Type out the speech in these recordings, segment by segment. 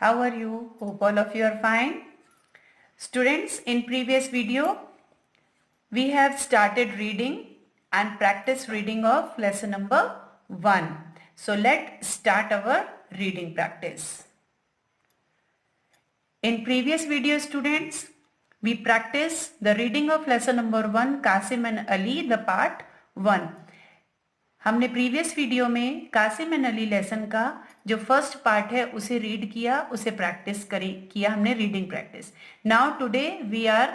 How are you? Hope all of you are fine. Students, in previous video, we have started reading and practice reading of lesson number 1. So let's start our reading practice. In previous video, students, we practice the reading of lesson number 1, Qasim and Ali, the part 1. हमने previous video में Qasim and Ali lesson का जो first part है उसे read किया, उसे practice किया हमने reading practice. Now today we are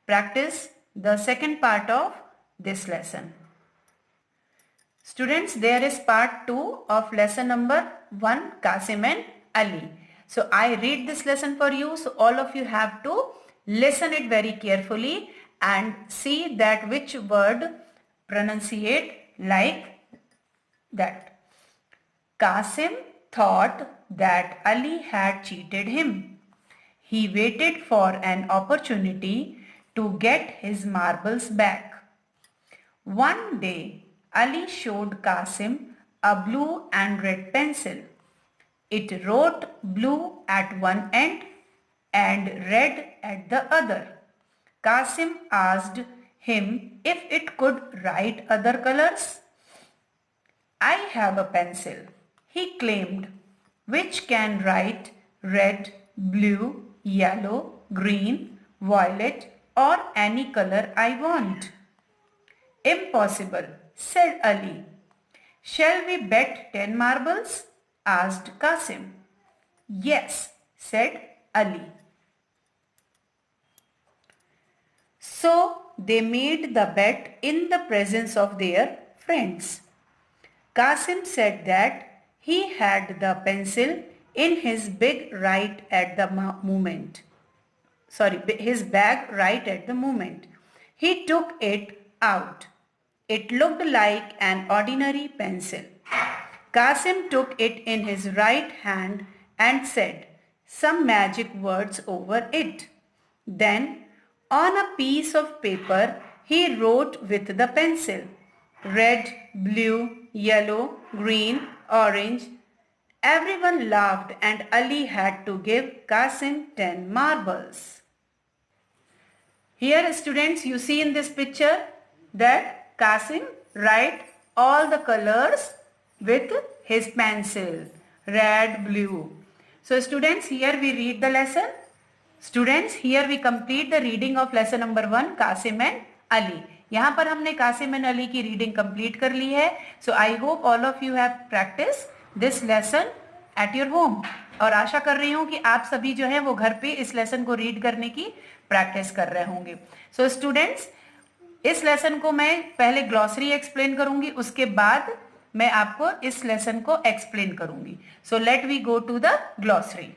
practice the second part of this lesson. Students, there is part 2 of lesson number 1, Qasim and Ali. So I read this lesson for you. So all of you have to listen it very carefully and see that which word pronunciate like that. Qasim thought that Ali had cheated him. He waited for an opportunity to get his marbles back. One day, Ali showed Qasim a blue and red pencil. It wrote blue at one end and red at the other. Qasim asked him if it could write other colors. I have a pencil, he claimed, which can write red, blue, yellow, green, violet or any color I want. Impossible, said Ali. Shall we bet 10 marbles? Asked Qasim. Yes, said Ali. So they made the bet in the presence of their friends. Qasim said that he had the pencil in his bag right at the moment. His bag right at the moment. He took it out. It looked like an ordinary pencil. Qasim took it in his right hand and said some magic words over it. Then, on a piece of paper, he wrote with the pencil red, blue, yellow, green, orange. Everyone laughed and Ali had to give Qasim 10 marbles. Here, students, you see in this picture that Qasim write all the colors with his pencil, red, blue. So students, here we read the lesson. Students, here we complete the reading of lesson number 1, Qasim and Ali. यहाँ पर हमने Qasim and Ali की reading complete कर ली है. So I hope all of you have practice this lesson at your home. और आशा कर रही हूँ कि आप सभी जो है वो घर पे इस लेसन को रीड करने की प्रैक्टिस कर रहे होंगे. सो स्टूडेंट्स, इस लेसन को मैं पहले ग्लॉसरी एक्सप्लेन करूंगी, उसके बाद मैं आपको इस लेसन को एक्सप्लेन करूंगी. So let we go to the glossary.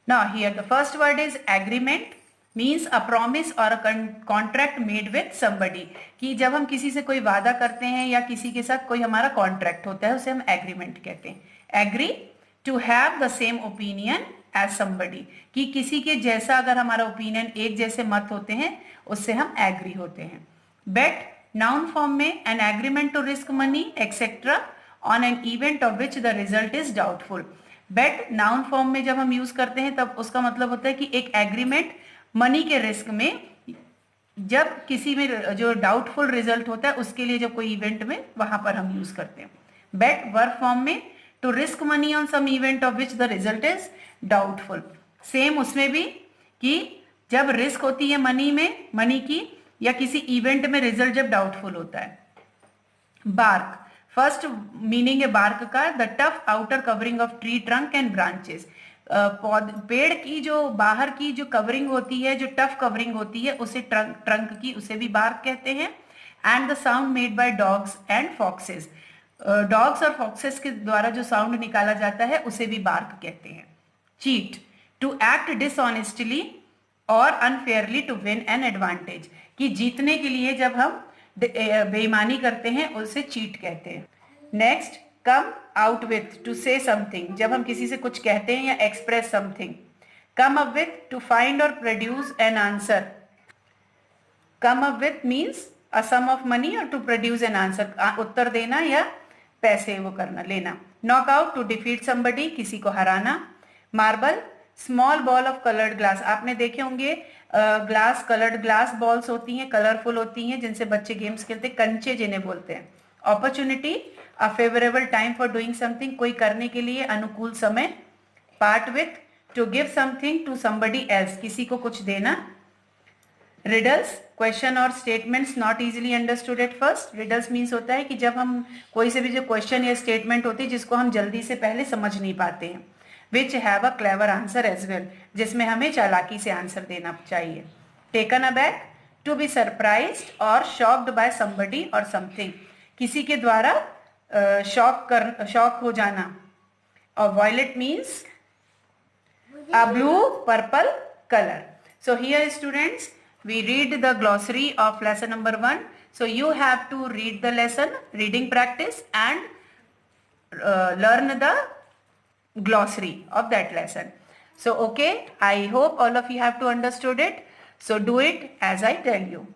Now here the first word is agreement. Means a promise और a contract made with somebody. कि जब हम किसी से कोई वादा करते हैं या किसी के साथ कोई हमारा कॉन्ट्रैक्ट होता है उसे हम एग्रीमेंट कहते हैं. Agree to have the same opinion as somebody. कि किसी के जैसा अगर हमारा ओपिनियन, एक जैसे मत होते हैं, उससे हम एग्री होते हैं. बेट नाउन फॉर्म में an agreement to risk money etcetera on an event of which the result is doubtful. Bet noun form में जब हम यूज करते हैं तब उसका मतलब होता है कि एक एग्रीमेंट मनी के रिस्क में, जब किसी में जो डाउटफुल रिजल्ट होता है उसके लिए जब कोई इवेंट में, वहां पर हम यूज करते हैं. बेट वर्ब फॉर्म में to risk money on some event of which the result is doubtful. Same उसमें भी कि जब रिस्क होती है मनी में, मनी की, या किसी इवेंट में रिजल्ट जब डाउटफुल होता है. बार्क, फर्स्ट मीनिंग है बार्क का the tough outer covering of tree trunk and branches. पेड़ की जो बाहर की जो कवरिंग होती है, जो टफ कवरिंग होती है, उसे ट्रंक की, उसे भी बार्क कहते हैं. And the sound made by dogs and foxes. Dogs और फॉक्सेस के द्वारा जो साउंड निकाला जाता है उसे भी बार्क कहते हैं. चीट, टू एक्ट डिसऑनेस्टली और unfairly to win an advantage. कि जीतने के लिए जब हम बेईमानी करते हैं उसे चीट कहते हैं. Next, come out with to say something. जब हम किसी से कुछ कहते हैं या express something. Come up with to find और produce an answer. Come up with means a sum of money और टू प्रोड्यूस एन आंसर, उत्तर देना या पैसे वो करना, लेना. Knock out to defeat somebody, किसी को हराना. Marble, small ball of coloured glass, आपने देखे होंगे ग्लास, कलर्ड ग्लास बॉल्स होती हैं, कलरफुल होती हैं, जिनसे बच्चे गेम्स खेलते हैं, कंचे जिन्हें बोलते हैं। Opportunity, a favourable time for doing something, कोई करने के लिए अनुकूल समय। Part with, to give something to somebody else, किसी को कुछ देना। रिडल्स, क्वेश्चन और statements not easily understood at first. Riddles means होता है कि जब हम कोई से भी जो क्वेश्चन या स्टेटमेंट होती है जिसको हम जल्दी से पहले समझ नहीं पाते हैं। Which have a clever answer as well, जिसमें हमें चालाकी से आंसर देना चाहिए। Taken aback, to be surprised और शॉक्ड बाय समबडी और समथिंग, किसी के द्वारा शॉक हो जाना। और violet means a blue purple color. So here students, we read the glossary of lesson number 1. So you have to read the lesson, reading practice, and learn the glossary of that lesson. So okay, I hope all of you have to understood it. So do it as I tell you.